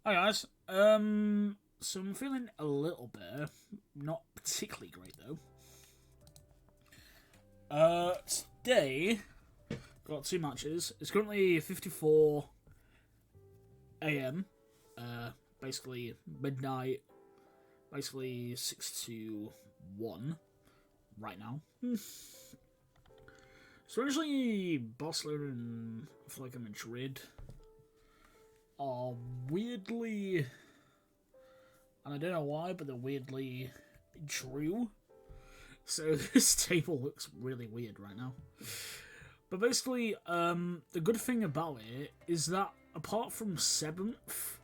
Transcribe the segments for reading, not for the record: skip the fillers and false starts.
Hi guys. So I'm feeling a little better. Not particularly great though. Today got two matches. It's currently 54 a.m. Basically midnight. Basically 6 to 1 right now. So actually Barcelona and Atletico Madrid are weirdly, and I don't know why, but they're weirdly drew. So this table looks really weird right now. But basically, the good thing about it is that apart from 7th,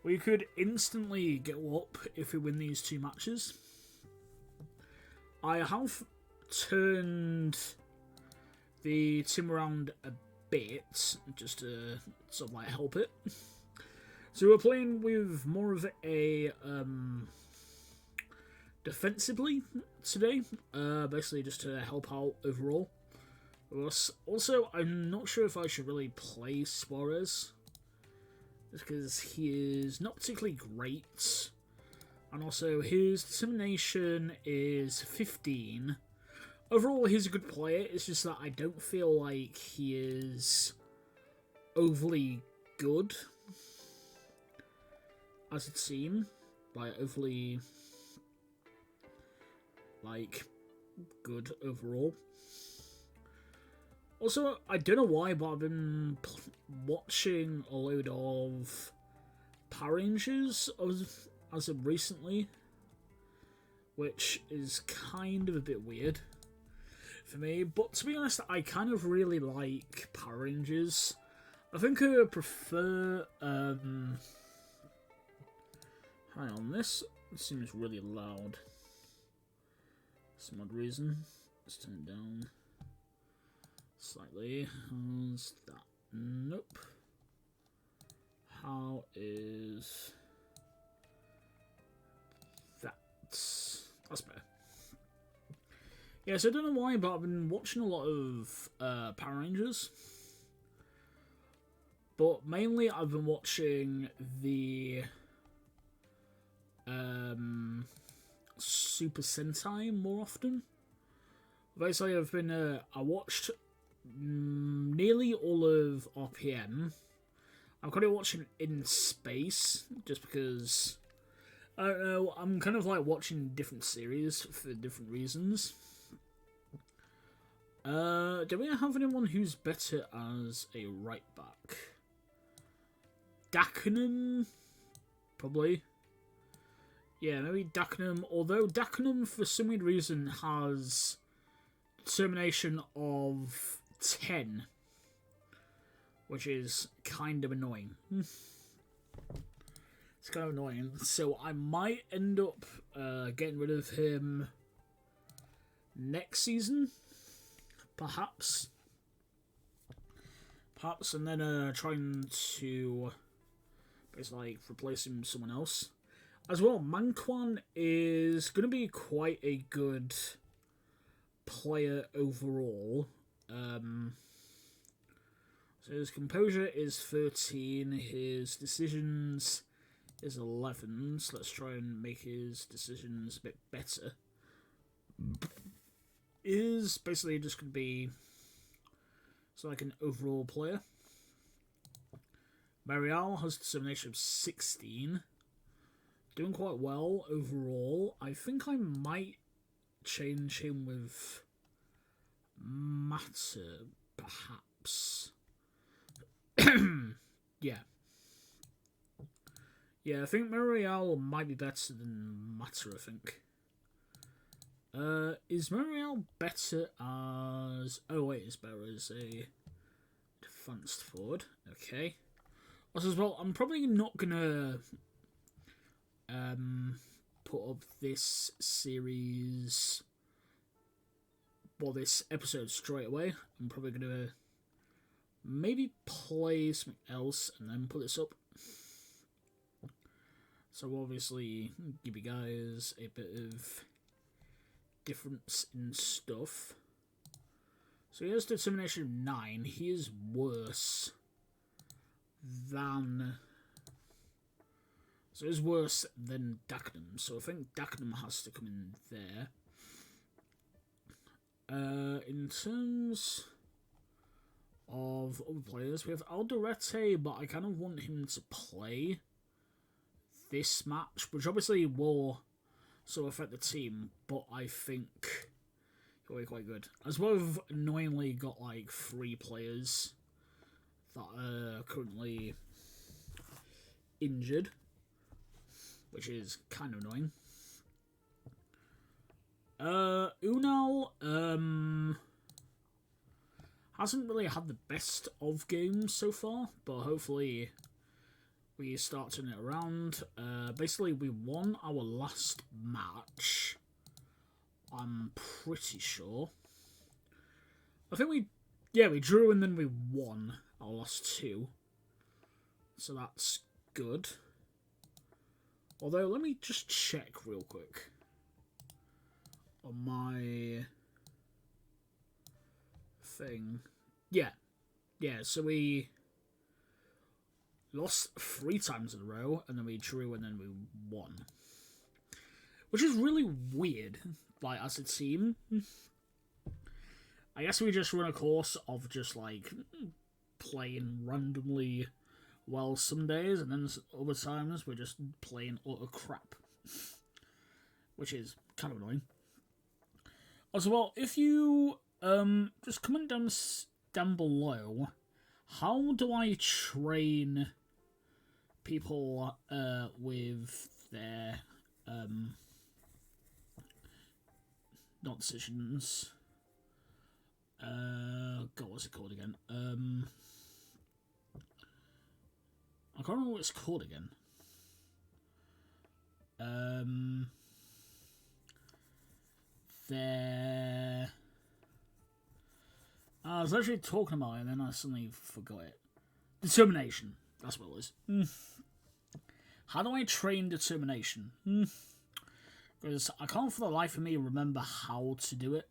we could instantly go up if we win these two matches. I have turned the team around a bit just to sort of like help it. So we're playing with more of a defensively today, basically just to help out overall. Also, I'm not sure if I should really play Suarez, just because he is not particularly great, and also his determination is 15. Overall, he's a good player, it's just that I don't feel like he is overly good, as it seemed. Like, overly, like, good overall. Also, I don't know why, but I've been watching a load of Power Rangers as of recently, which is kind of a bit weird for me. But to be honest, I kind of really like Power Rangers. I think I prefer, hang on, this seems really loud. For some odd reason. Let's turn it down slightly. How's that? Nope. How is that? That's better. Yeah, so I don't know why, but I've been watching a lot of Power Rangers. But mainly I've been watching the Super Sentai more often. Basically, I watched nearly all of RPM. I'm kind of watching In Space, just because, I don't know, I'm kind of like watching different series for different reasons. Do we have anyone who's better as a right back? Dakenham? Probably. Yeah, maybe Dakenham, although Dakenham for some weird reason has determination of 10, which is kind of annoying. It's kind of annoying, so I might end up getting rid of him next season, perhaps, and then trying to basically replace him with someone else. As well, Manquan is going to be quite a good player overall. So his composure is 13, his decisions is 11, so let's try and make his decisions a bit better. Is basically just going to be like an overall player. Marial has determination of 16. Doing quite well overall. I think I might change him with Matter, perhaps. Yeah. Yeah, I think Marial might be better than Matter, I think. Is Marial better as... Oh, wait, it's better as a advanced forward. Okay. Also, as well, I'm probably not gonna put up this series, well, this episode straight away. I'm probably gonna maybe play something else and then put this up. So obviously give you guys a bit of difference in stuff. So he has determination of 9. He is worse than So it's worse than Dagenham. So I think Dagenham has to come in there. In terms of other players, we have Alderete, but I kind of want him to play this match, which obviously will sort of affect the team, but I think he'll be quite good. As well, we've annoyingly got like 3 players that are currently injured, which is kind of annoying. Unal hasn't really had the best of games so far, but hopefully we start turning it around. Basically, we won our last match, I'm pretty sure. I think we drew and then we won our last 2. So that's good. Although, let me just check real quick on my thing. Yeah, so we lost 3 times in a row, and then we drew, and then we won. Which is really weird, like, as a team. I guess we just run a course of just, like, playing randomly well some days, and then other times we're just playing utter crap. Which is kind of annoying. Also, well, if you, just comment down below, how do I train people, with their, not decisions, God, what's it called again? I can't remember what it's called again. I was actually talking about it and then I suddenly forgot it. Determination. That's what it was. How do I train determination? Because I can't for the life of me remember how to do it.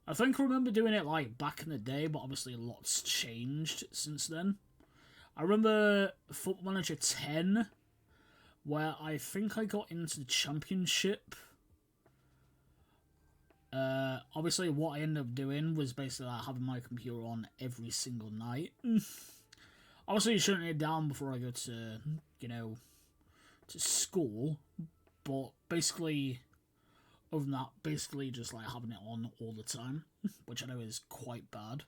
I think I remember doing it like back in the day, but obviously lots changed since then. I remember Football Manager 10, where I think I got into the championship. Obviously what I ended up doing was basically like having my computer on every single night. Obviously shutting it down before I go to, to school, but basically, other than that, basically just like having it on all the time, which I know is quite bad.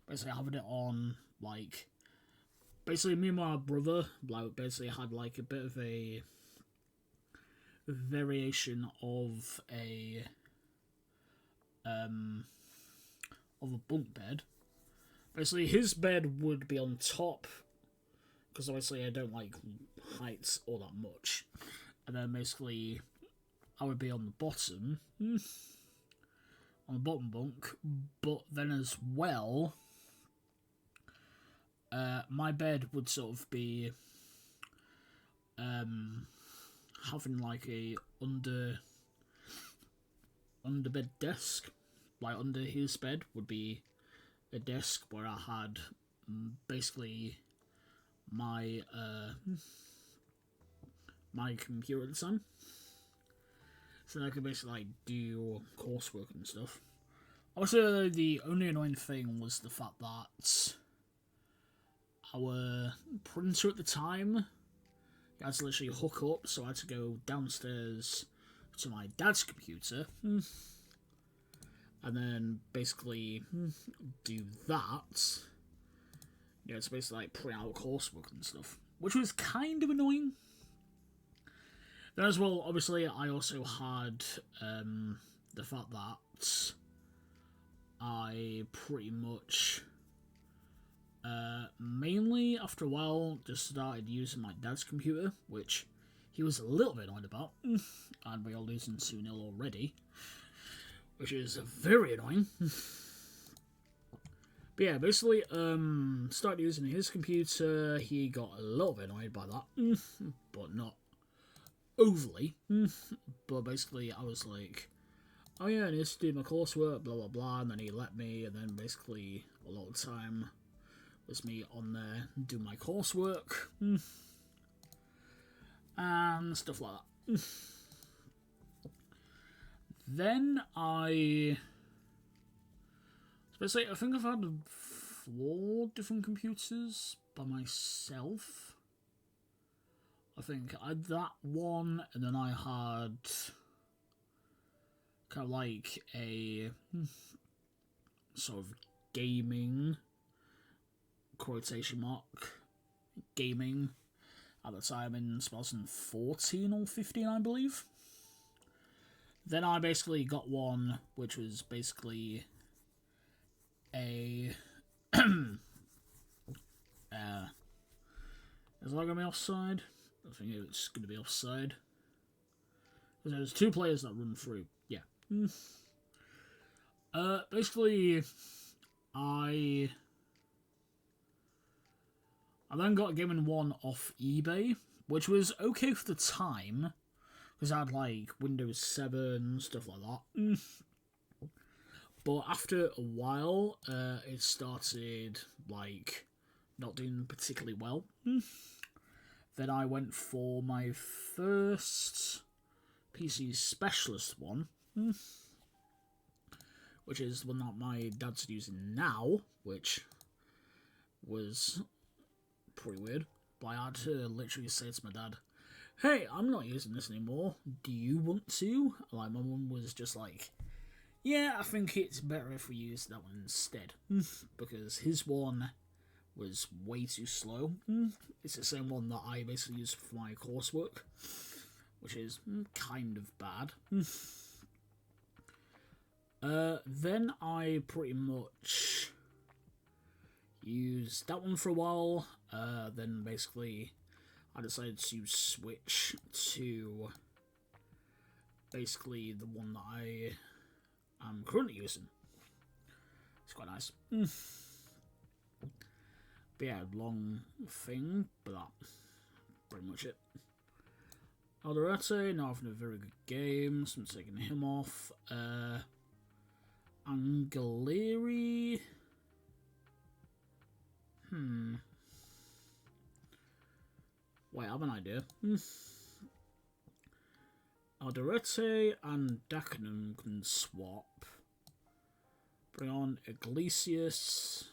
Basically having it on, like, basically me and my brother, like, basically had like a bit of a variation of a bunk bed. Basically, his bed would be on top, because obviously I don't like heights all that much. And then basically, I would be on the bottom, on the bottom bunk, but then as well, my bed would sort of be having like a underbed desk. Like under his bed would be a desk where I had basically my my computer at the time, so I could basically like do coursework and stuff. Also, the only annoying thing was the fact that our printer at the time had to literally hook up, so I had to go downstairs to my dad's computer and then basically do that. Yeah, it's basically like print out coursework and stuff, which was kind of annoying. Then as well, obviously, I also had the fact that I pretty much mainly after a while just started using my dad's computer, which he was a little bit annoyed about, and we are losing 2-0 already, which is very annoying. But yeah, basically, started using his computer. He got a little bit annoyed by that, but not overly. But basically, I was like, oh yeah, I need to do my coursework, blah blah blah, and then he let me, and then basically a lot of the time was me on there doing my coursework. and stuff like that. Then I think I've had 4 different computers by myself. I think I had that one, and then I had kind of like a sort of gaming, quotation mark, gaming at the time in 2014 or 15, I believe. Then I basically got one which was basically a is that going to be offside? I think it's going to be offside. Because there's 2 players that run through. Yeah. Basically, I then got a gaming one off eBay, which was okay for the time, because I had like Windows 7, stuff like that. But after a while, it started like not doing particularly well. Then I went for my first PC specialist one, which is the one that my dad's using now, which was pretty weird. But I had to literally say to my dad, "Hey, I'm not using this anymore. Do you want to?" Like, my mum was just like, "Yeah, I think it's better if we use that one instead." Because his one was way too slow. It's the same one that I basically use for my coursework, which is kind of bad. Then I pretty much used that one for a while. Then basically I decided to switch to basically the one that I am currently using. It's quite nice. But yeah, long thing, but that's pretty much it. Alderete, not having a very good game, so I'm taking him off. Angeleri. Wait, I have an idea. Alderete and Dagenham can swap. Bring on Iglesias.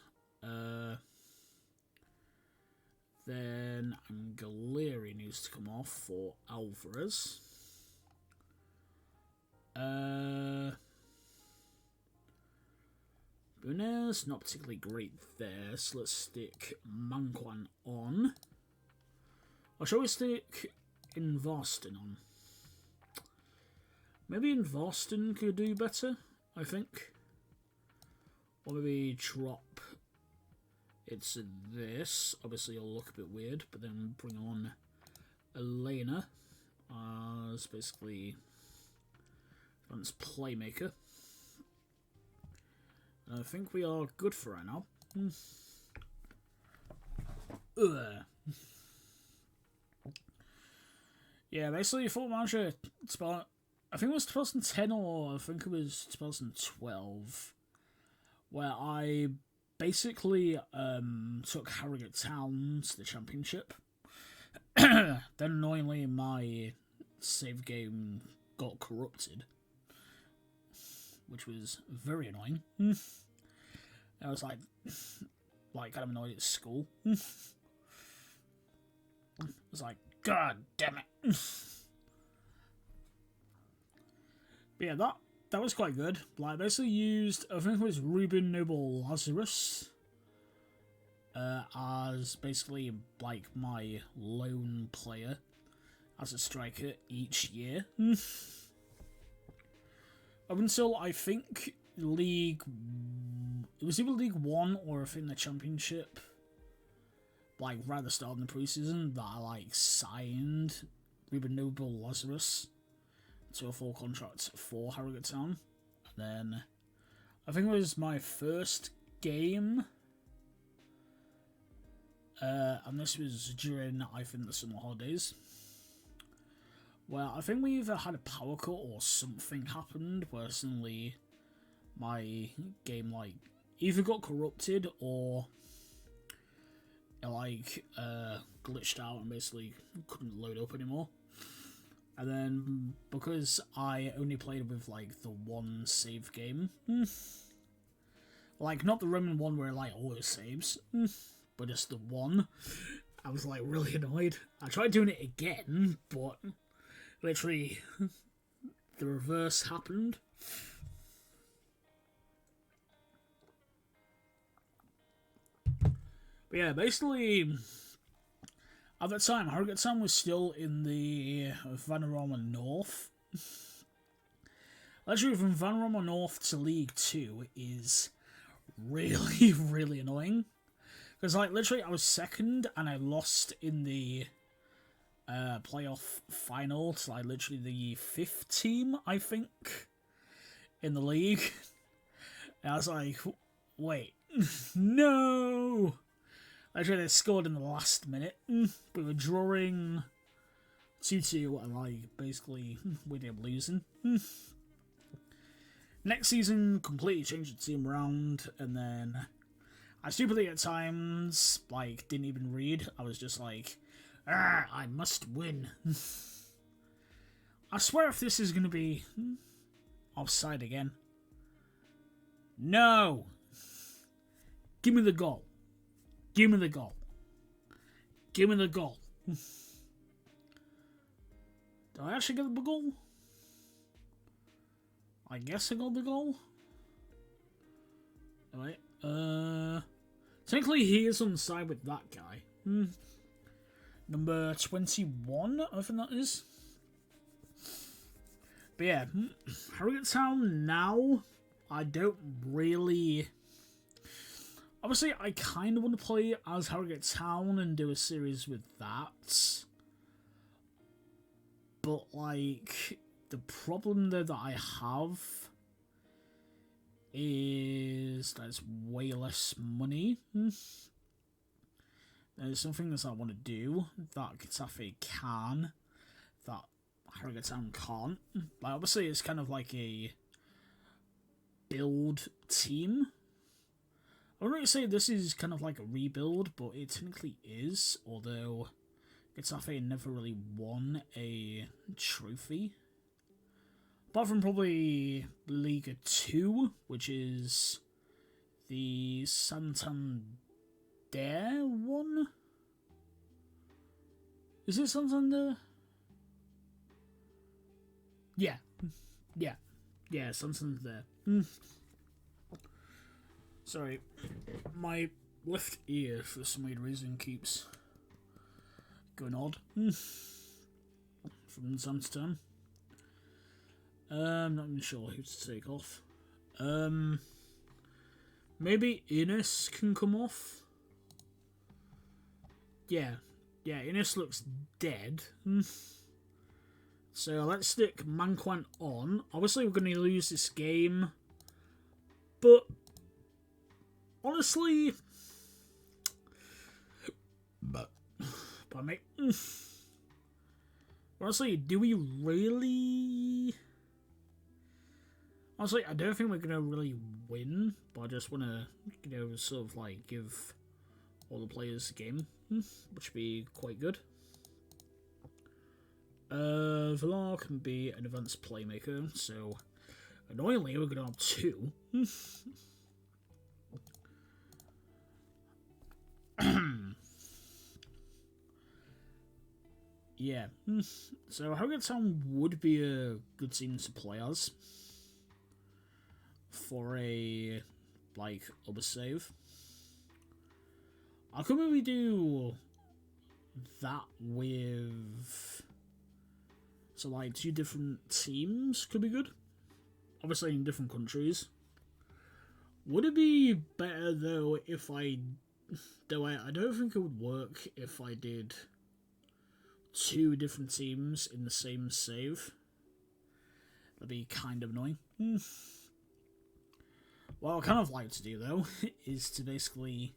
Then Angeleri needs to come off for Alvarez. Bunez, not particularly great there, so let's stick Manquan on. Or shall we stick Invarston on? Maybe Invarston could do better, I think. Or maybe drop it's this. Obviously it'll look a bit weird, but then bring on Elena as basically Hunt's playmaker. I think we are good for right now. Yeah, basically Football Manager, I think it was 2010 or I think it was 2012, where I basically took Harrogate Town to the championship. Then annoyingly my save game got corrupted, which was very annoying. I was like kind of annoyed at school. I was like, God damn it. But yeah, that was quite good. Like, I basically used, I think it was Ruben Noble Lazarus as basically like my lone player as a striker each year. Up until I think it was either League 1 or I think the Championship, like right at the start of the preseason, that I like signed Ruben Noble Lazarus to a full contract for Harrogate Town. And then I think it was my first game, and this was during I think the summer holidays, where I think we either had a power cut or something happened where suddenly my game like either got corrupted or glitched out and basically couldn't load up anymore. And then because I only played with like the one save game, like not the Roman one where it like always saves, but just the one, I was like really annoyed. I tried doing it again, but literally the reverse happened. But yeah, basically, at that time, Harrogate Town was still in the Vanarama North. Literally, from Vanarama North to League 2 is really, really annoying. Because, like, literally, I was second, and I lost in the playoff final to, like, literally the 5th team, I think, in the league. And I was like, wait, no! Actually, they scored in the last minute. We were drawing 2-2, and like basically we ended up losing. Next season, completely changed the team around, and then I stupidly at times like didn't even read. I was just like, I must win. I swear, if this is gonna be offside again, no, give me the goal. Give me the goal. Give me the goal. Did I actually get the goal? I guess I got the goal. Alright. Technically he is on the side with that guy. Number 21, I think that is. But yeah, Harrogate Town now, I don't really... Obviously, I kind of want to play as Harrogate Town and do a series with that. But, like, the problem there that I have is that it's way less money. There's some things I want to do that Getafe can, that Harrogate Town can't. Like, obviously, it's kind of like a build team. I wouldn't say this is kind of like a rebuild, but it technically is, although Getafe never really won a trophy. Apart from probably Liga 2, which is the Santander one? Is it Santander? Yeah, Santander. Sorry, my left ear for some weird reason keeps going odd from time to time. Not even sure who to take off. Maybe Ines can come off. Yeah, Ines looks dead. So let's stick Manquant on. Obviously, we're going to lose this game, but honestly, pardon me. Honestly, do we really? Honestly, I don't think we're gonna really win, but I just want to, sort of like give all the players a game, which would be quite good. Villar can be an advanced playmaker, so annoyingly, we're gonna have 2. Yeah, so Harrogate Town would be a good team to play as for a, like, other save. I could maybe do that with, so like 2 different teams could be good. Obviously in different countries. Would it be better though if I don't think it would work if I did 2 different teams in the same save. That'd be kind of annoying. What I kind of like to do though is to basically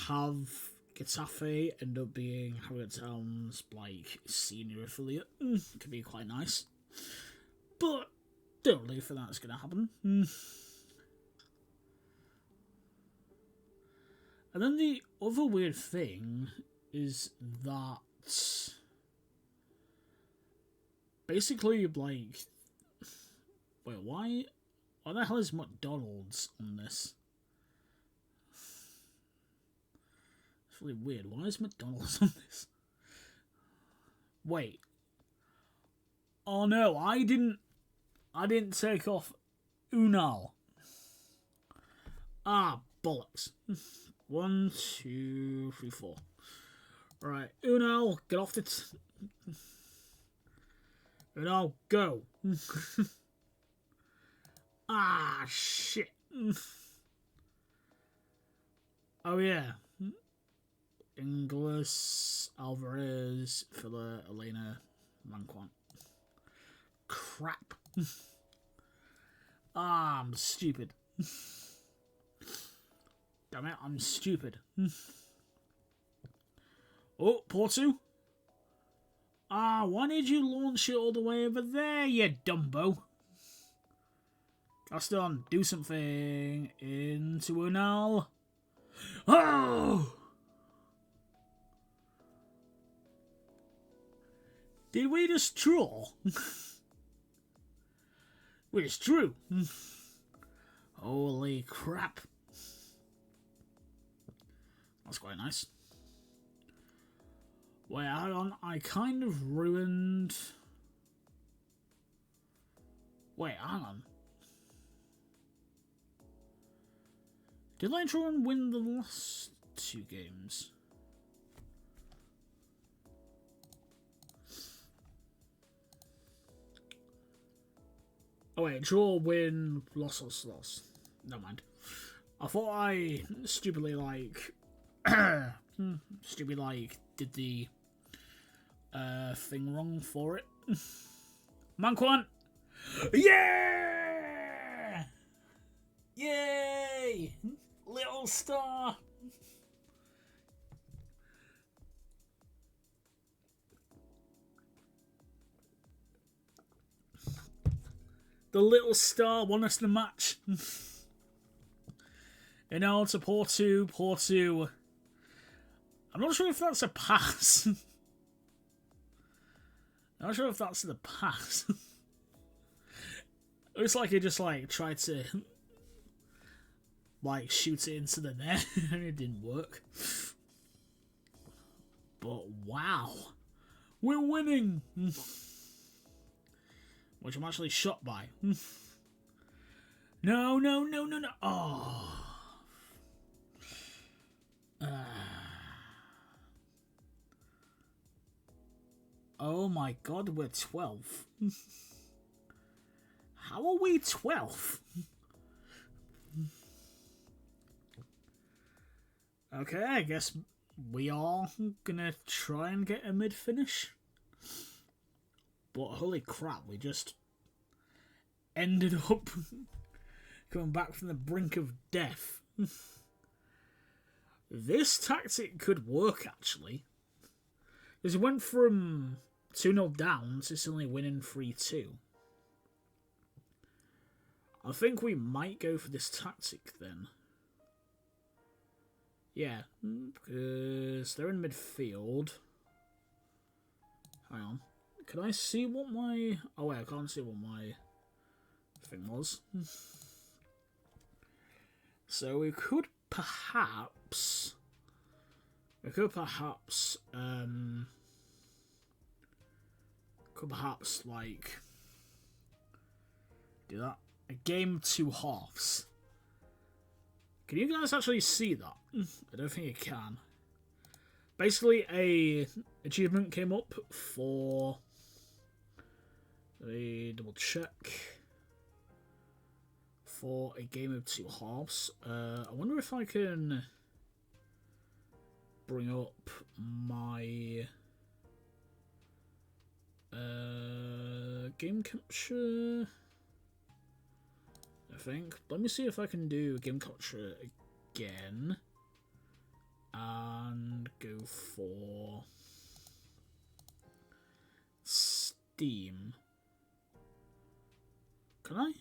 have Getafe end up being Harrogate Town's like senior affiliate. Could be quite nice, but don't really think that's gonna happen. And then the other weird thing is that basically, like, wait, why the hell is McDonald's on this? It's really weird. Why is McDonald's on this? Wait. Oh no, I didn't take off Unal. Ah, bollocks. 1, 2, 3, 4. Right, Unal, get off the... Unal, go. Ah, shit. Oh, yeah. Inglis, Alvarez, Filler, Elena, Manquant. Crap. Ah, I'm stupid. Damn it, I'm stupid. Oh, Porto. Ah, why did you launch it all the way over there, you dumbo? Gaston, do something. Into Unal. Oh! Did we just draw? We just drew. Holy crap. That's quite nice. Wait, hang on. I kind of ruined... Wait, hang on. Did I draw and win the last 2 games? Oh wait, draw, win, loss. Never mind. I thought I stupidly did the thing wrong for it. Manquant! Yeah! Yay! Little star! The little star won us the match. You know, to Porto. I'm not sure if that's a pass. I'm not sure if that's the pass. It looks like he just tried to shoot it into the net and it didn't work. But wow, we're winning. Which I'm actually shocked by. No. Oh. Oh my god, we're 12. How are we 12? Okay, I guess we are gonna try and get a mid-finish. But holy crap, we just ended up coming back from the brink of death. This tactic could work, actually. Because it went from 2-0 down to suddenly winning 3-2. I think we might go for this tactic then. Yeah, because they're in midfield. Hang on. Can I see what my... Oh wait, I can't see what my thing was. So we could perhaps... do that. A game of 2 halves. Can you guys actually see that? I don't think you can. Basically, a achievement came up for... Let me double check. For a game of 2 halves. I wonder if I can bring up my game capture. I think. Let me see if I can do game capture again. And go for Steam. Can I?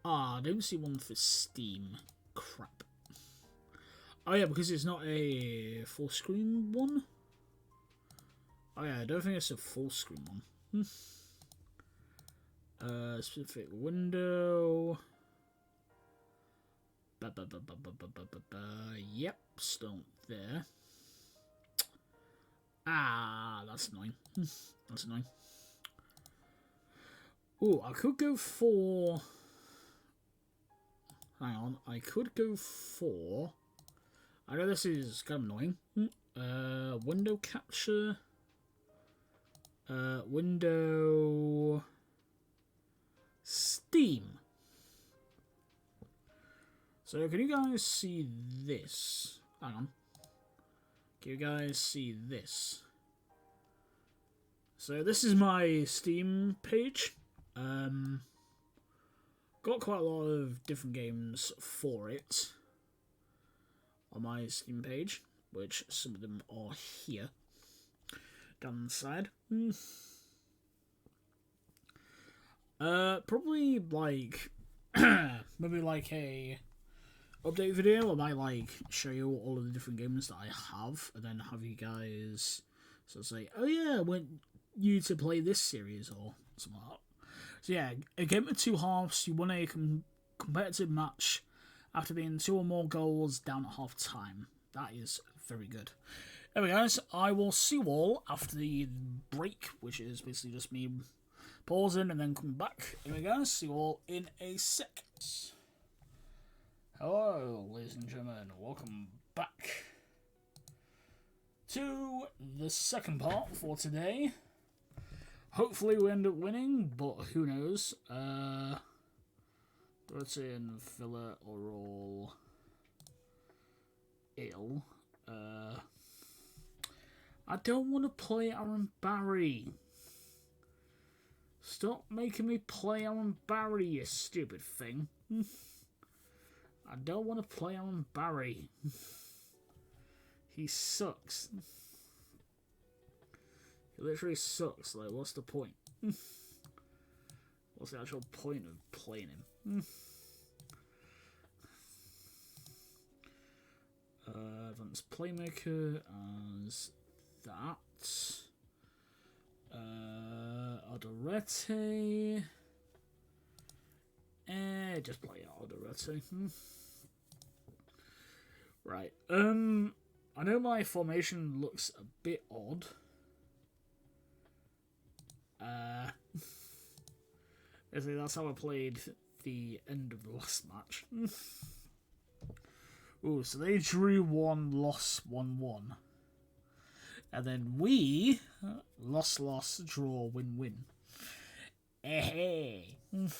I don't see one for Steam. Crap. Oh yeah, because it's not a full screen one. Oh yeah, I don't think it's a full screen one. Specific window. Yep, still there. Ah, that's annoying. That's annoying. Oh, I could go for... Hang on, I could go for... I know this is kind of annoying. Window capture. Window... Steam. So, can you guys see this? Hang on. Can you guys see this? So, this is my Steam page. Got quite a lot of different games for it on my Steam page, which some of them are here down the side. Probably like maybe like a update video. I might like show you all of the different games that I have, and then have you guys sort of say, "Oh yeah, I want you to play this series" or something like that. So yeah, a game of two halves. You win a competitive match after being 2 or more goals down at half time. That is very good. Anyway, guys, I will see you all after the break, which is basically just me pausing and then coming back. Anyway, guys, see you all in a sec. Hello, ladies and gentlemen. Welcome back to the second part for today. Hopefully we end up winning, but who knows. Britain, Villa are all ill. I don't want to play Aaron Barry. Stop making me play Aaron Barry, you stupid thing. I don't want to play Aaron Barry. He sucks. He literally sucks. Like, what's the point? What's the actual point of playing him? Advanced Playmaker as that. Odorete. Just play Odorete. Right. I know my formation looks a bit odd. That's how I played the end of the last match. Ooh, so they drew 1, lost 1-1. And then we lost, draw, win. Hey. And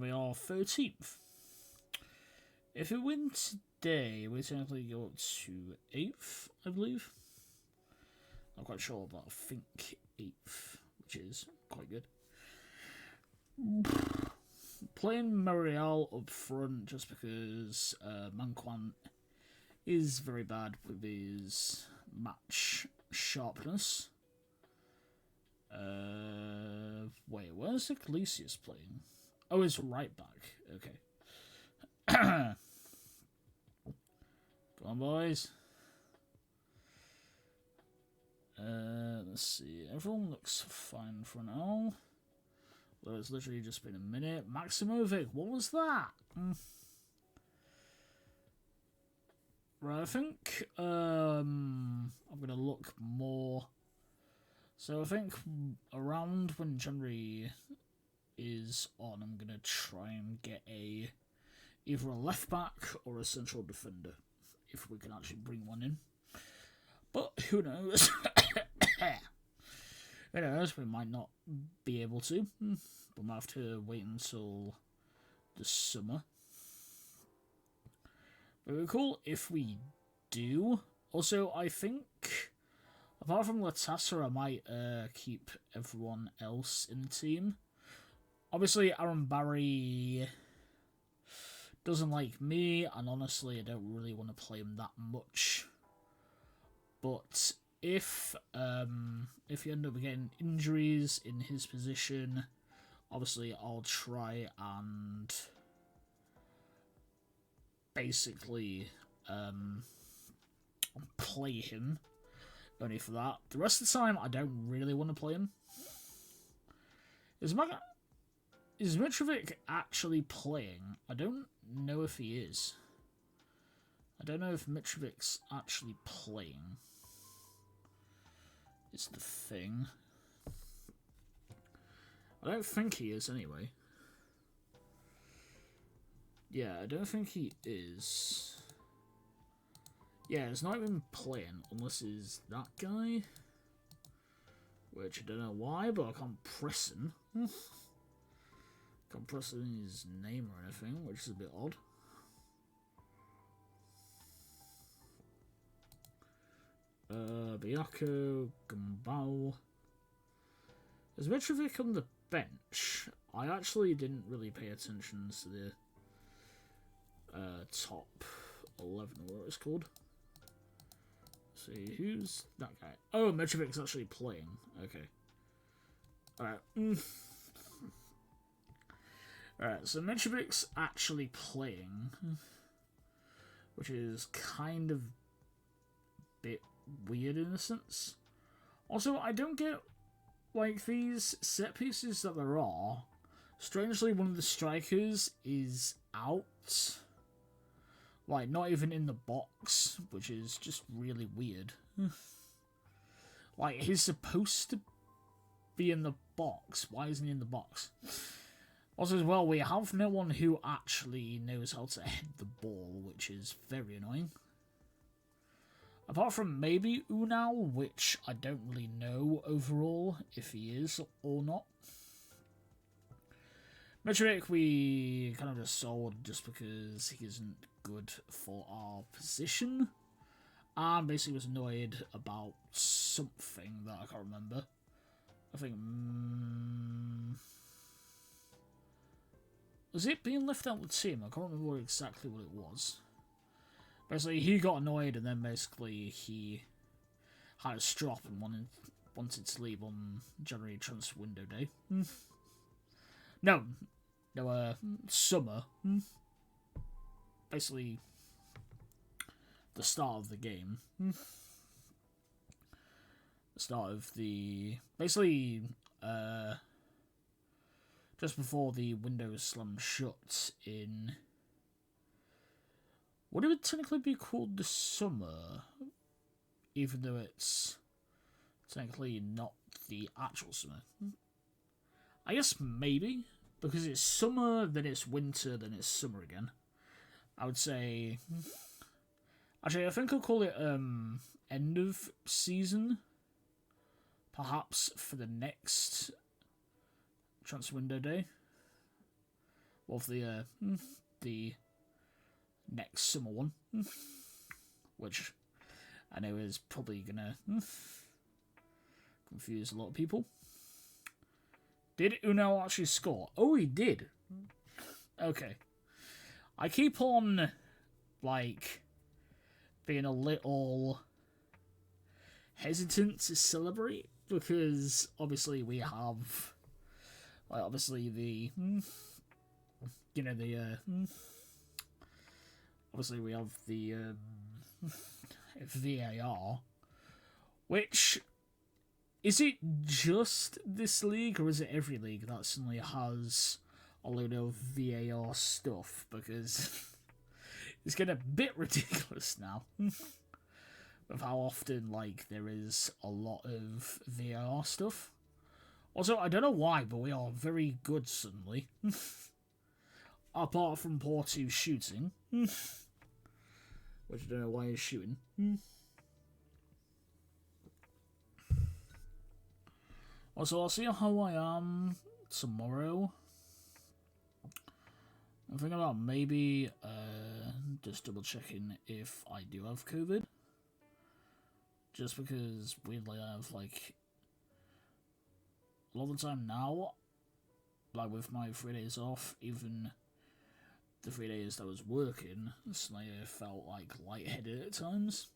we are 13th. If we win today, we technically go up to 8th, I believe. Not quite sure, but I think 8th, which is quite good. Playing Marial up front just because Manquan is very bad with his match sharpness. Wait, where's Iglesias playing? Oh, it's right back. Okay. Come on, boys. Let's see. Everyone looks fine for now. Well, it's literally just been a minute. Maximovic, what was that? Right, I think I'm gonna look more. So I think around when January is on, I'm gonna try and get either a left back or a central defender, if we can actually bring one in. But who knows? Who knows? We might not be able to. We might have to wait until the summer. Very cool if we do. Also, I think, apart from Latassa, I might keep everyone else in the team. Obviously, Aaron Barry doesn't like me, and honestly, I don't really want to play him that much. But if you end up getting injuries in his position, obviously I'll try and basically play him only for that. The rest of the time, I don't really want to play him. Is Mitrovic actually playing? I don't know if he is. I don't know if Mitrovic's actually playing. It's the thing. I don't think he is anyway. Yeah, I don't think he is. Yeah, it's not even playing unless it's that guy. Which I don't know why, but I can't press him. Can't press his name or anything, which is a bit odd. Biako, Gumbau. Is Mitrovic on the bench? I actually didn't really pay attention to the top 11 or what it's called. Let's see, who's that guy? Oh, Mitrovic's actually playing. Okay. Alright. Alright, so Mitrovic's actually playing, which is kind of a bit weird in a sense. Also, I don't get, like, these set pieces that there are. Strangely, one of the strikers is out. Like, not even in the box, which is just really weird. Like, he's supposed to be in the box. Why isn't he in the box? Also, as well, we have no one who actually knows how to head the ball, which is very annoying. Apart from maybe Unal, which I don't really know overall if he is or not. Mitrovic we kind of just sold just because he isn't good for our position. And basically was annoyed about something that I can't remember. I think... was it being left out of the team? I can't remember exactly what it was. Basically, he got annoyed and then basically he had a strop and wanted to leave on January transfer window day. No, summer. Basically, the start of the game. The start of the... basically, just before the window slammed shut in... would it technically be called the summer? Even though it's technically not the actual summer. I guess maybe. Because it's summer, then it's winter, then it's summer again. I would say... actually, I think I'll call it end of season. Perhaps for the next transfer window day. Or for the next summer one. Which I know is probably gonna confuse a lot of people. Did Unal actually score? Oh, he did. Okay. I keep on, like, being a little hesitant to celebrate because obviously we have, like, obviously the, you know, the, obviously we have the VAR, which... is it just this league, or is it every league that suddenly has a load of VAR stuff? Because it's getting a bit ridiculous now. With how often, like, there is a lot of VAR stuff. Also, I don't know why, but we are very good suddenly. Apart from Porto shooting. Which I don't know why he's shooting. Also, I'll see how I am tomorrow. I'm thinking about maybe just double checking if I do have COVID. Just because weirdly I have, like, a lot of the time now, like with my 3 days off, even the 3 days that I was working, suddenly I felt like lightheaded at times.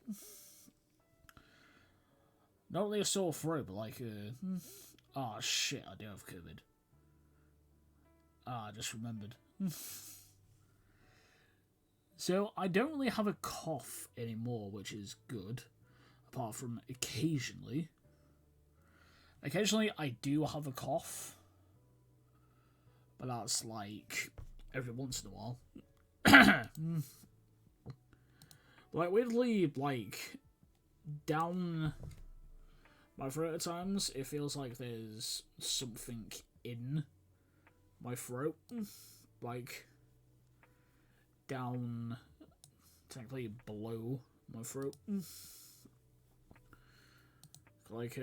not really a sore throat, but like oh shit, I do have COVID. I just remembered. So I don't really have a cough anymore, which is good, apart from occasionally. Occasionally I do have a cough, but that's like every once in a while. Like weirdly, like down my throat at times, it feels like there's something in my throat, like down, technically below my throat, like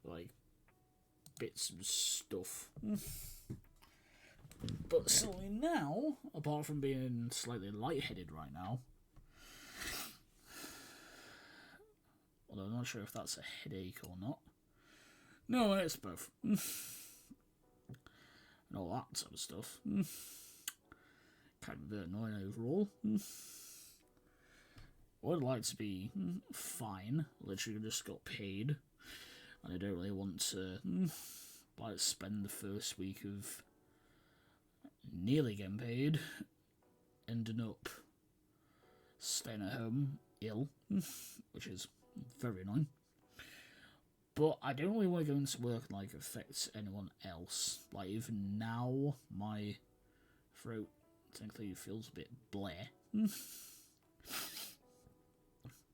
like bits of stuff. But certainly now, apart from being slightly lightheaded right now, although I'm not sure if that's a headache or not. No, it's both. And all that sort of stuff. Kind of a bit annoying overall. I would like to be fine. Literally just got paid. And I don't really want to like spend the first week of nearly getting paid, ending up staying at home ill, which is very annoying. But I don't really want to go into work and like affect anyone else. Like even now, my throat technically feels a bit bleh.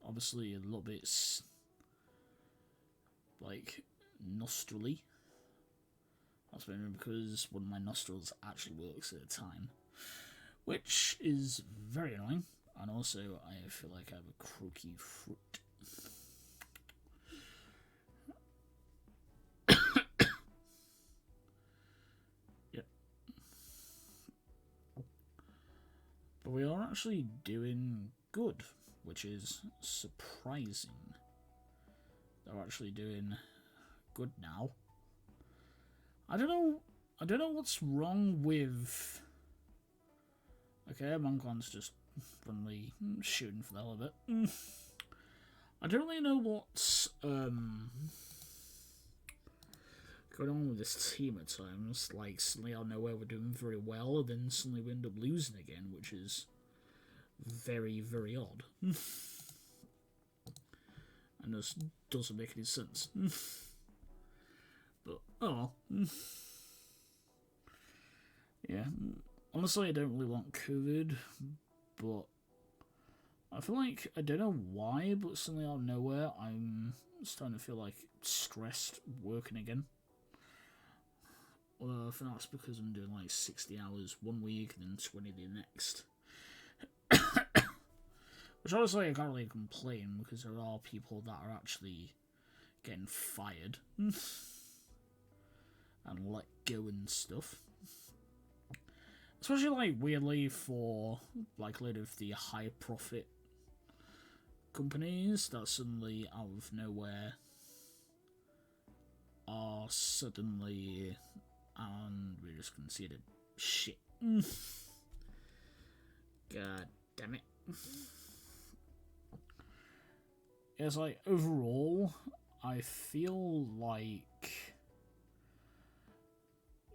Obviously a little bit like nostrily. That's mainly because one of my nostrils actually works at a time, which is very annoying. And also, I feel like I have a croaky throat. Yep. But we are actually doing good, which is surprising. They're actually doing good now. I don't know what's wrong with... Okay, Moncon's just randomly shooting for the hell of it. I don't really know what's going on with this team at times. Like, suddenly out of nowhere we're doing very well, then suddenly we end up losing again, which is very, very odd. And this doesn't make any sense. But, oh well. Yeah, honestly, I don't really want COVID, but I feel like, I don't know why, but suddenly out of nowhere, I'm starting to feel like stressed working again. Although I think that's because I'm doing like 60 hours one week and then 20 the next. Which honestly I can't really complain, because there are people that are actually getting fired and let go and stuff. Especially like weirdly for like a lot of the high profit companies that suddenly out of nowhere are suddenly, and we just conceded shit. God damn it. It's like overall I feel like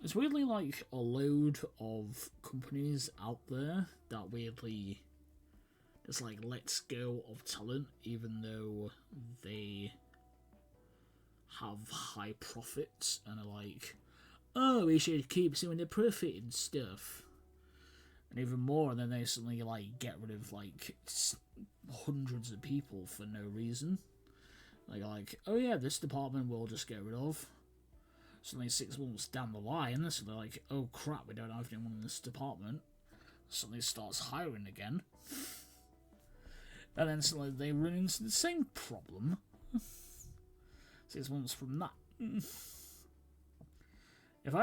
it's weirdly like a load of companies out there that weirdly just like lets go of talent even though they have high profits and are like, oh, we should keep seeing the profit and stuff. And even more, and then they suddenly like get rid of like hundreds of people for no reason. Like, oh yeah, this department we'll just get rid of. Suddenly 6 months down the line, so they're like, oh crap, we don't have anyone in this department. Suddenly starts hiring again. And then suddenly they run into the same problem 6 months from that. If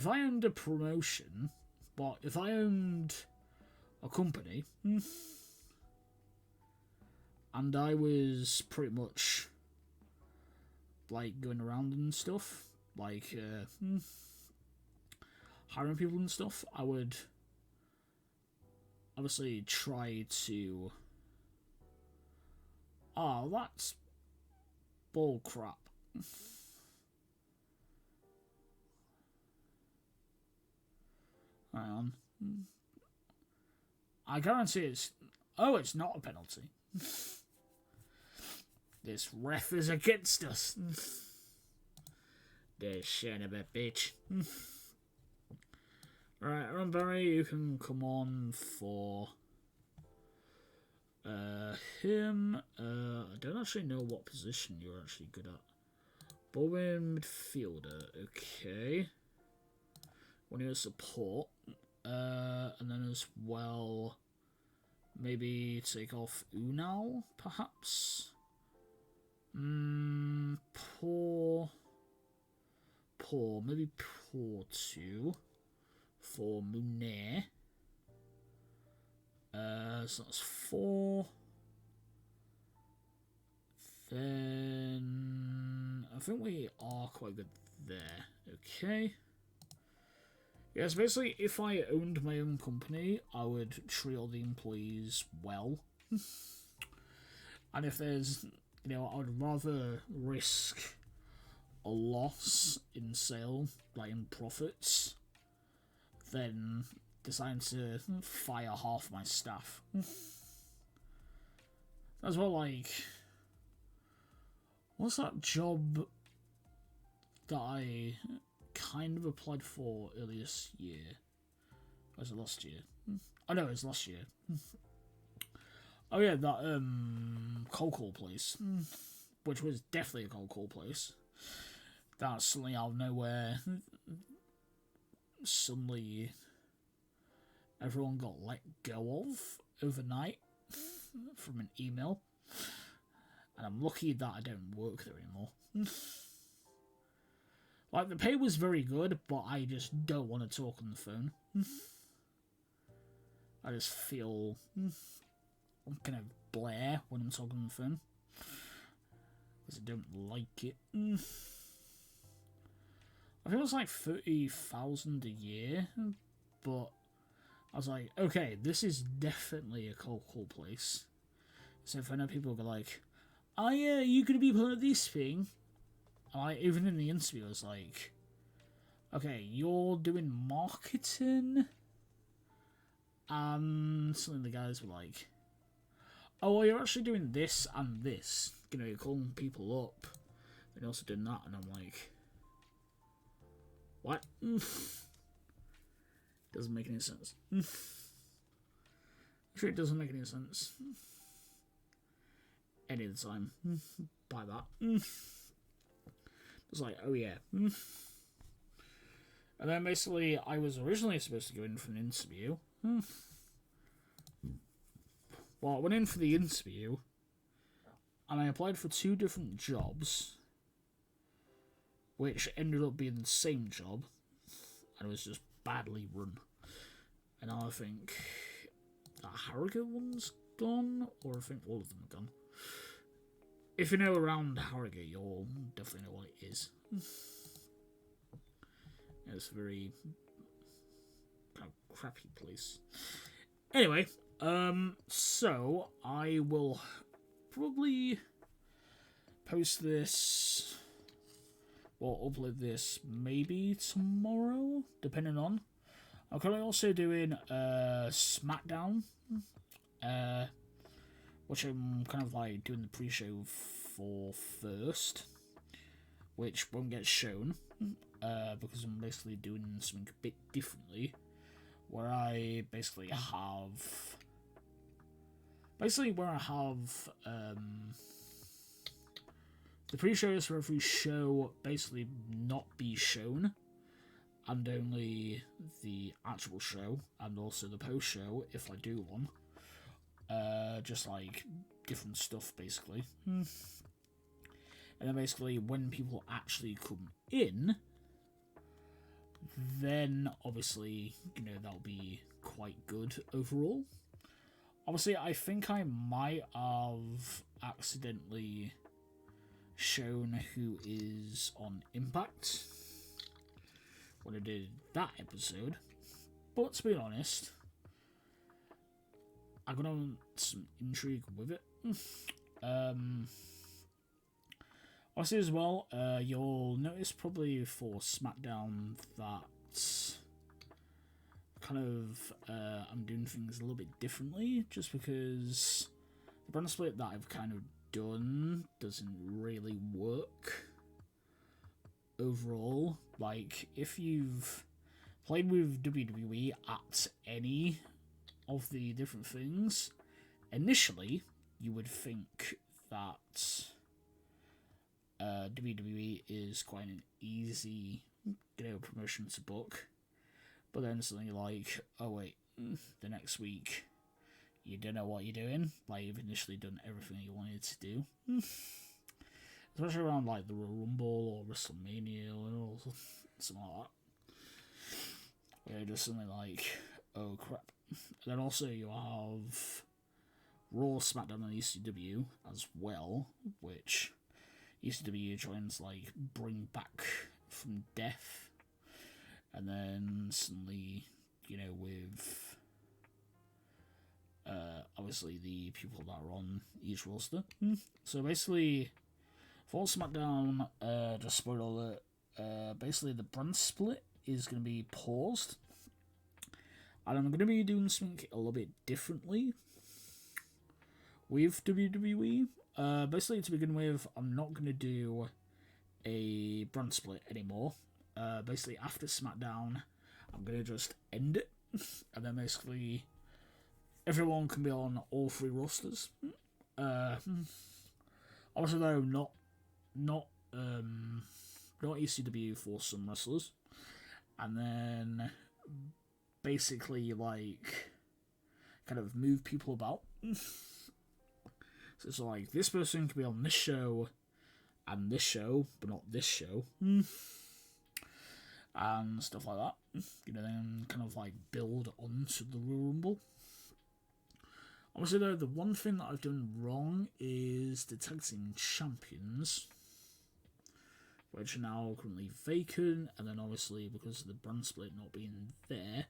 I owned a promotion, but if I owned a company, and I was pretty much like going around and stuff, like hiring people and stuff, I would obviously try to Oh, that's bull crap. Hang on. I guarantee it's... Oh, it's not a penalty. This ref is against us. This son of a bitch. Right, Aaron Barry, you can come on for him. I don't actually know what position you're actually good at. Bowling midfielder, okay. When you're support, and then as well, maybe take off Unal, perhaps. Poor, maybe poor 2 for Munet. So that's 4. Then I think we are quite good there. Okay. Yes, basically, if I owned my own company, I would treat all the employees well. And if there's, I would rather risk a loss in sale, like in profits, than deciding to fire half my staff. As well, like, what's that job that I kind of applied for earlier this year? Or was it last year? Oh no, it was last year. Oh yeah, that cold call place, which was definitely a cold call place. That's suddenly out of nowhere. Suddenly, everyone got let go of overnight from an email, and I'm lucky that I don't work there anymore. Like, the pay was very good, but I just don't want to talk on the phone. I just feel kind of blare when I'm talking on the phone, because I don't like it. I think it was like 30,000 a year, but I was like, okay, this is definitely a cold call place. So if I know people go like, oh yeah, you gonna be part of this thing? And even in the interview, I was like, okay, you're doing marketing? And suddenly the guys were like, oh, well, you're actually doing this and this. You're calling people up, and you're also doing that. And I'm like, what? Doesn't make any sense. Sure, it doesn't make any sense. Any of the time. By that. It's like, oh yeah. And then basically, I was originally supposed to go in for an interview. Well, I went in for the interview, and I applied for 2 different jobs, which ended up being the same job, and it was just badly run. And now I think that Harrogate one's gone, or I think all of them are gone. If you know around Harrogate, you'll definitely know what it is. It's a very kind of crappy place. Anyway, so I will probably post this, or upload this maybe tomorrow, depending on. I'm currently also doing SmackDown, which I'm kind of like doing the pre-show for first, which won't get shown, because I'm basically doing something a bit differently, where I basically have the pre-shows for every show basically not be shown, and only the actual show, and also the post-show, if I do one. Just like different stuff, basically. And then basically, when people actually come in, then obviously, that'll be quite good overall. Obviously, I think I might have accidentally shown who is on Impact when I did that episode, but to be honest, I got on some intrigue with it. Obviously as well, you'll notice probably for SmackDown that kind of I'm doing things a little bit differently, just because the brand split that I've kind of done doesn't really work overall. Like, if you've played with WWE at any of the different things, initially you would think that WWE is quite an easy, promotion to book, but then suddenly you're like, oh wait, the next week you don't know what you're doing. Like, you've initially done everything you wanted to do, especially around like the Royal Rumble or WrestleMania or something like that. You're just suddenly like, oh crap. And then also you have Raw, SmackDown, and ECW as well, which ECW tries like bring back from death, and then suddenly, with obviously the people that are on each roster. So basically, for SmackDown, just spoiler alert, basically the brand split is going to be paused, and I'm going to be doing something a little bit differently with WWE. Basically, to begin with, I'm not going to do a brand split anymore. Basically, after SmackDown, I'm going to just end it, and then basically everyone can be on all three rosters. Obviously, though, not ECW for some wrestlers, and then basically like kind of move people about. So it's like, this person can be on this show and this show, but not this show, and stuff like that. Then kind of like build onto the Royal Rumble. Obviously, though, the one thing that I've done wrong is the tag team champions, which are now currently vacant, and then obviously because of the brand split not being there,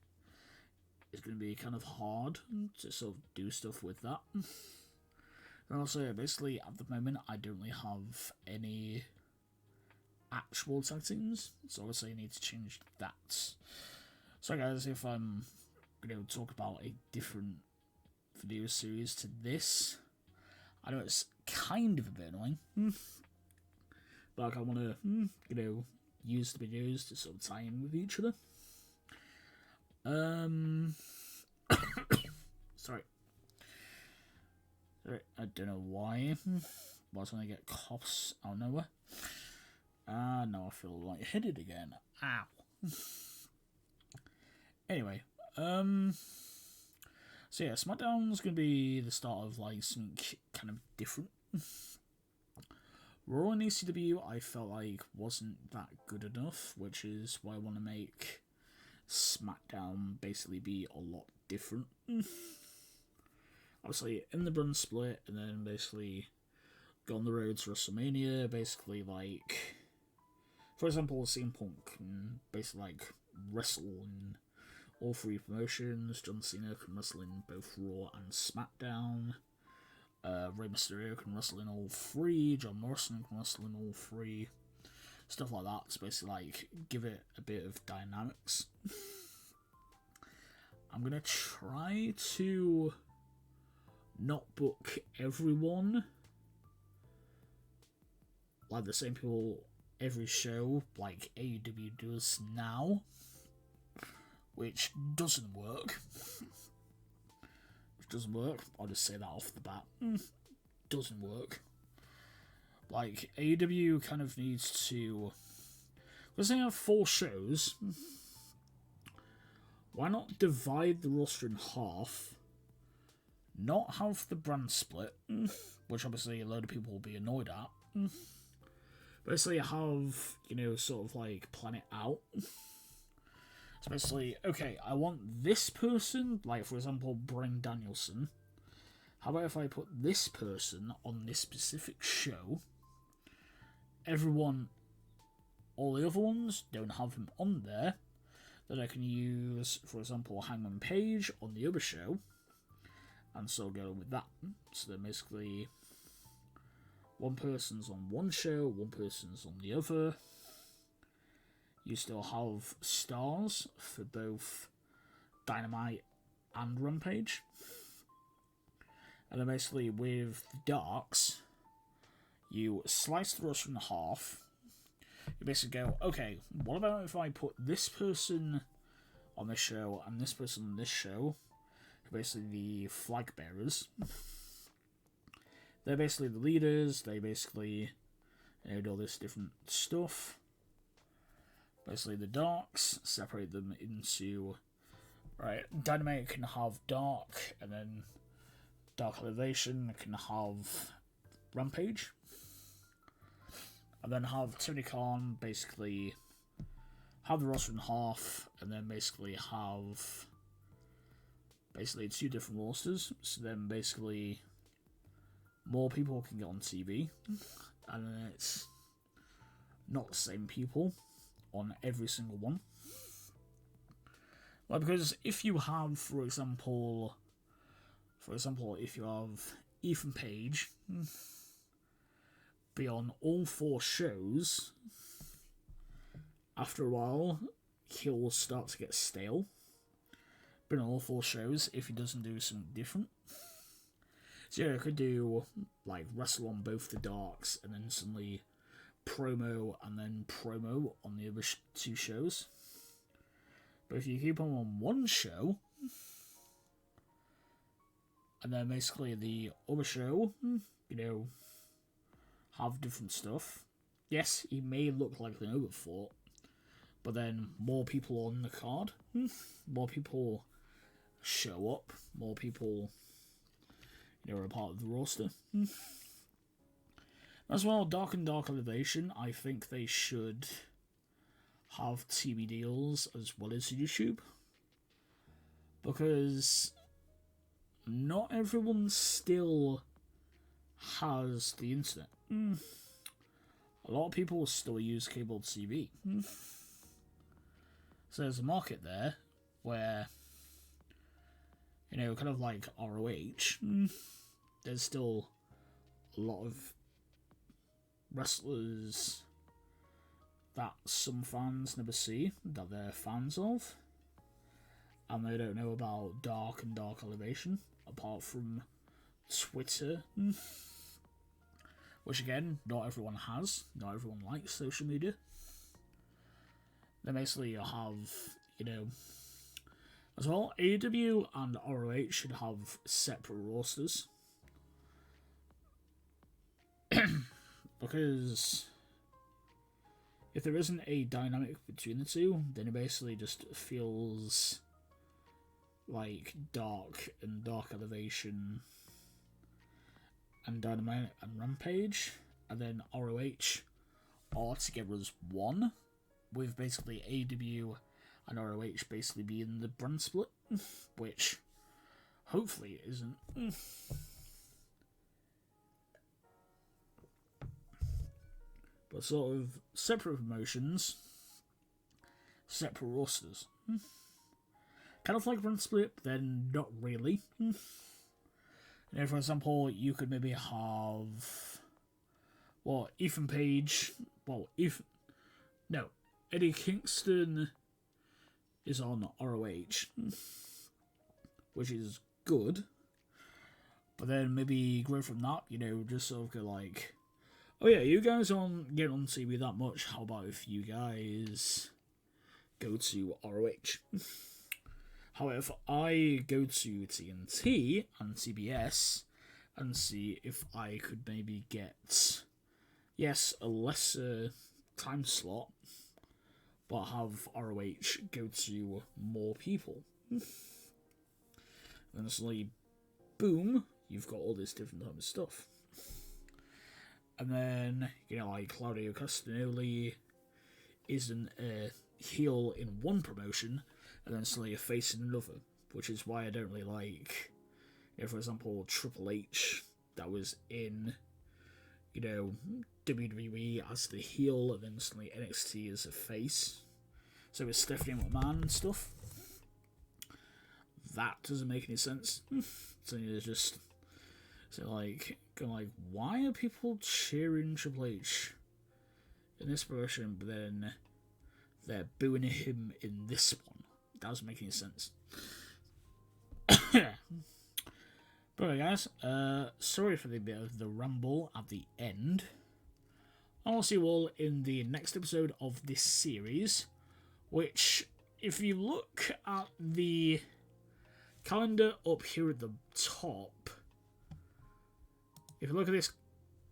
it's going to be kind of hard to sort of do stuff with that. And also, basically, at the moment, I don't really have any actual tag teams, so obviously I need to change that. So guys, if I'm going to talk about a different video series to this, I know it's kind of a bit annoying, but like, I want to, use the videos to sort of tie in with each other. Sorry, I don't know why. Why when I get coughs out of nowhere? Now I feel lightheaded again. Ow. Anyway, so yeah, SmackDown's gonna be the start of like something kind of different. Raw and ECW I felt like wasn't that good enough, which is why I want to make SmackDown basically be a lot different. Obviously, in the brand split, and then basically go on the road to WrestleMania, basically like, for example, CM Punk can basically like wrestle in all three promotions. John Cena can wrestle in both Raw and SmackDown. Rey Mysterio can wrestle in all three. John Morrison can wrestle in all three. Stuff like that to basically like give it a bit of dynamics. I'm gonna try to not book everyone like the same people every show like AEW does now, which doesn't work. I'll just say that off the bat. Doesn't work. Like, AEW kind of needs to, because they have 4 shows, why not divide the roster in half, not have the brand split, which obviously a load of people will be annoyed at, basically have, sort of like plan it out. So basically, okay, I want this person, like for example, Bryan Danielson. How about if I put this person on this specific show? Everyone, all the other ones, don't have him on there. Then I can use, for example, Hangman Page on the other show, and so go with that. So then basically, one person's on one show, one person's on the other. You still have stars for both Dynamite and Rampage. And then basically with the Darks, you slice the roster in half. You basically go, okay, what about if I put this person on this show and this person on this show? Basically the flag bearers. They're basically the leaders. They basically do all this different stuff. Basically the Darks, separate them into... Right, Dynamite can have Dark, and then Dark Elevation can have Rampage. And then have Tony Khan basically have the roster in half, and then basically have two different rosters. So then basically more people can get on TV, and then it's not the same people on every single one. Well, because if you have, for example, if you have Ethan Page be on all 4 shows, after a while he'll start to get stale. Been on all 4 shows if he doesn't do something different. So yeah, I could do like wrestle on both the Darks and then suddenly promo and then promo on the other 2 shows. But if you keep him on one show and then basically the other show, have different stuff. Yes, he may look like an overthought, but then more people on the card, more people show up, more people are a part of the roster. As well, Dark and Dark Elevation, I think they should have TV deals as well as YouTube, because not everyone still has the internet. A lot of people still use cable TV. So there's a market there where, kind of like ROH, there's still a lot of wrestlers that some fans never see, that they're fans of, and they don't know about Dark and Dark Elevation, apart from Twitter, which again, not everyone has, not everyone likes social media. Then basically you have, as well, AEW and ROH should have separate rosters. Because if there isn't a dynamic between the two, then it basically just feels like Dark and Dark Elevation and Dynamite and Rampage, and then ROH are together as one, with basically AEW and ROH basically being the brand split, which hopefully it isn't. But sort of separate promotions, separate rosters. Kind of like brand split, but then not really. For example, you could maybe have Ethan Page. Eddie Kingston is on ROH, which is good. But then maybe grow from that, just sort of go like, oh yeah, you guys aren't getting on TV that much. How about if you guys go to ROH? However, I go to TNT and CBS and see if I could maybe get, a lesser time slot, but have ROH go to more people. And then suddenly, boom, you've got all this different type of stuff. And then, like Claudio Castagnoli isn't a heel in one promotion, and then suddenly a face in another, which is why I don't really like, for example, Triple H, that was in, WWE as the heel, and then suddenly NXT as a face. So with Stephanie McMahon and stuff, that doesn't make any sense. So there's just So like, going like, why are people cheering Triple H in this version, but then they're booing him in this one? That doesn't make any sense. But anyway, guys, sorry for the bit of the ramble at the end. I'll see you all in the next episode of this series, which, if you look at the calendar up here at the top, if you look at this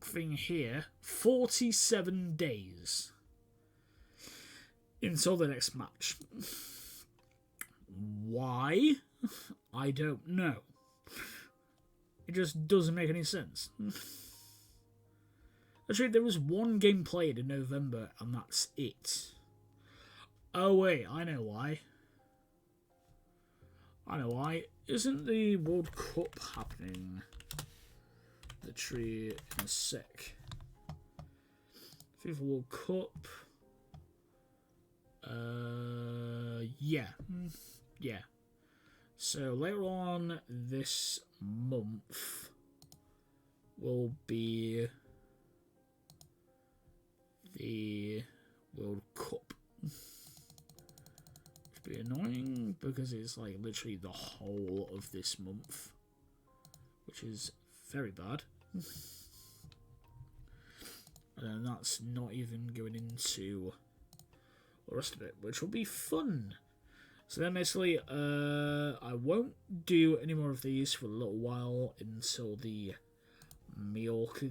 thing here, 47 days until the next match. Why? I don't know. It just doesn't make any sense. Actually, there was one game played in November, and that's it. Oh wait, I know why. Isn't the World Cup happening? The tree in a sec. FIFA World Cup. Yeah. So later on this month will be the World Cup. Which will be annoying because it's like literally the whole of this month, which is very bad. And that's not even going into the rest of it, which will be fun. So then basically, I won't do any more of these for a little while until the Mallorca?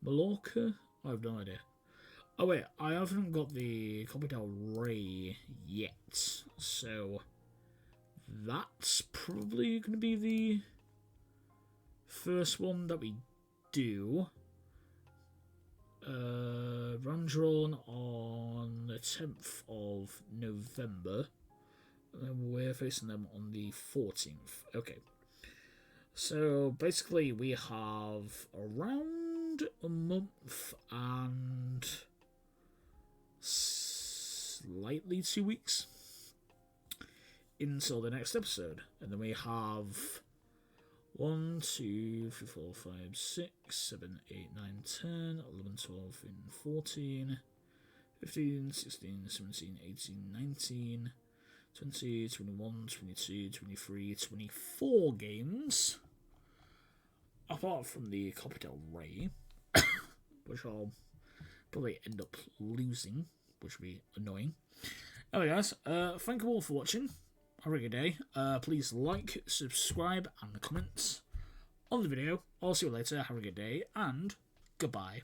I have no idea. Oh wait, I haven't got the Copa del Rey yet, so that's probably going to be the first one that we do. Run drawn on the 10th of November, and then we're facing them on the 14th. Okay, so basically we have around a month and slightly 2 weeks until the next episode, and then we have 1, 2, 3, 4, 5, 6, 7, 8, 9, 10, 11, 12, 14, 15, 16, 17, 18, 19, 20, 21, 22, 23, 24 games. Apart from the Copa del Rey, which I'll probably end up losing, which will be annoying. Anyway, guys, thank you all for watching. Have a good day. Please like, subscribe, and comment on the video. I'll see you later. Have a good day, and goodbye.